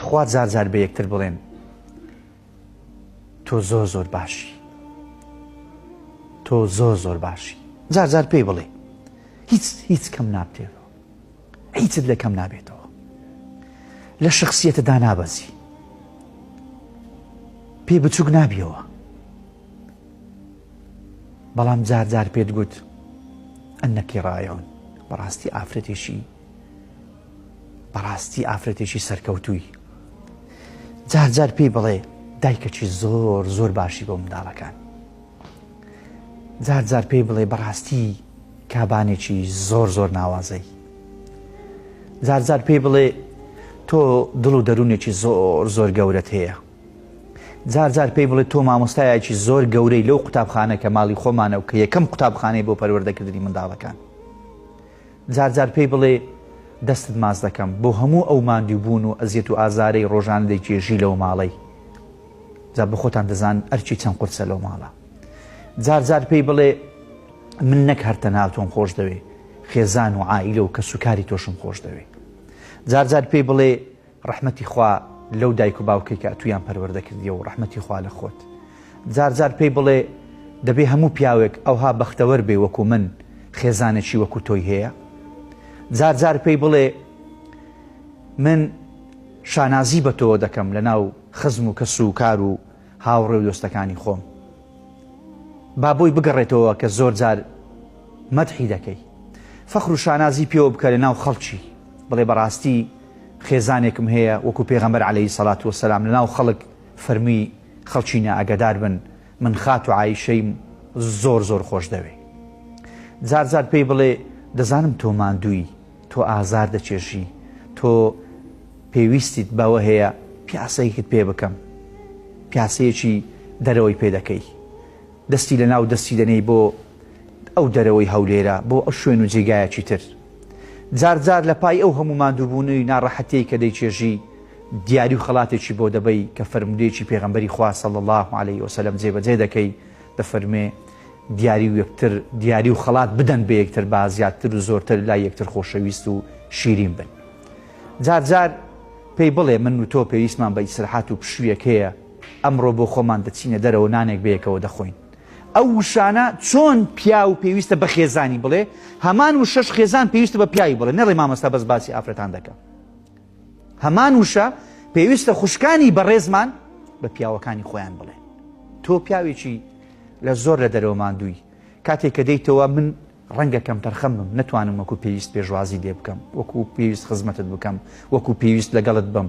خوا جار جار بە یەکتر بڵێن تۆ زۆر زۆر باشی، تۆ زۆر زۆر باشی، جار جار پێی بڵێ هیچ کەم نابتێتەوە، هیچت لە کەم نابێتەوە، لە شخصیەتەدا نابەزی، پێ بچووک نابیەوە. بەڵام جار جار پێت گوت ئەنەکی ڕایەون، بەڕاستی ئافرەتێکی سەرکەوتووی. جار جار پێی بڵێ دایکەکی زۆر زۆر باشی بۆ منداڵەکان. جار جار پێی بڵێ بەڕاستی کابانێکی زۆر زۆر ناوازەی. جار جار پێی بڵێ تۆ دڵ و دەروونێکی زۆر زۆر گەورەت هەیە. جار جار پێی بڵێ تۆ مامۆستایەکی زۆر گەورەی لەو قوتابخانە کە ماڵی خۆمانە و کە یەکەم قوتابخانەی بۆ پەروەردەکردنی منداڵەکان. جار جار پێی بڵێ دەستت ماز دەکەم بۆ هەموو ئەو ماندووبوون و ئەزیەت و ئازارەی ڕۆژان دەیکێژی لەو ماڵەی. جا بە خۆتان دەزان ئەرچی چەند قورسە لەو ماڵە. جار جار پێی بڵێ من نەک هەر تەنها تۆم خۆش دەوێ، خێزان و عائیلە و کەس و کاری تۆشم خۆش دەوێ. جار جار پێی بڵێ ڕەحمەتی خوا لەو دایک و باوکەی کە ئەتویان پەروەردەکردیە و ڕەحمەتی خوا لە خۆت. جار جار پێی بڵێ دەبێ هەموو پیاوێک ئەوها بەختەوەر بێ وەکو من خێزانێکی وەکو تۆی هەیە. جار جار پێی بڵێ من شانازی بە تۆ دەکەم لە ناو خزم و کەس و کار و هاوڕێ و دۆستەکانی خۆم. با بۆی بگەڕێتەوە کە زۆر جار مەدحی دەکەی، فەخر و شانازی پێوە بکە لە ناو خەڵکی، بڵێ بەڕاستی خێزانێکم هەیە وەکو پێغەمبەر عەلەیهی سەڵات وەسەلام لە ناو خەڵک فەرمی خەڵچینە ئاگادار بن من خات و عایشەیم زۆر زۆر خۆش دەوێ. جار جار پێی بڵێ دەزانم تۆ ماندووی، تۆ ئازار دەچێژی، تۆ پێویستیت بەوە هەیە پیاسەیەکت پێ بکەم، پیاسەیەکی دەرەوەی پێ دەکەی، دەستی لە ناو دەستی دەنێی بۆ ئەو دەرەوەی هەولێرە، بۆ ئەو شوێن و جێگایەکی تر. جار جار لە پای ئەو هەموو ماندووبوونەوەی ناڕەحەتەی کە دەیچێژی دیاری و خەڵاتێکی بۆ دەبەی کە فەرمودەیەکی پێغەمبەری خوا صلی الله علیه وسلم جێبەجێ دەکەی، دەفەرمێ دیاری و یەکتر دیاری و خەڵات بدەن بە یەکتر با زیاتر و زۆرتر لای یەکتر خۆشەویست و شیرین بن. جار جار پێی بڵێ من و تۆ پێویستمان بە ئیسراحات و پشوویەک هەیە، ئەمڕۆ بۆ خۆمان دەچینە دەرەوە نانێک بەیەکەوە دەخۆین. ئەو وشانە چۆن پیا و پێویستە بە خێزانی بڵێ، هەمان و شەش خێزان پێویستە بە پیاوی بڵێ، نەڵێ مامۆستا بەس باسی ئافرەتان دەکەم. هەمان وشە پێویستە خوشکانی بەڕێزمان بە پیاوەکانی خۆیان بڵێ. تۆ پیاوێکی لە زۆر لە دەرەوە ماندووی، کاتێک کە دەیتەوە من ڕەنگە کەم تەرخەمم، نەتوانم وەکو پێویست پێشوازی لێ بکەم، وەکو پێویست خزمەتت بکەم، وەکو پێویست لەگەڵت بم.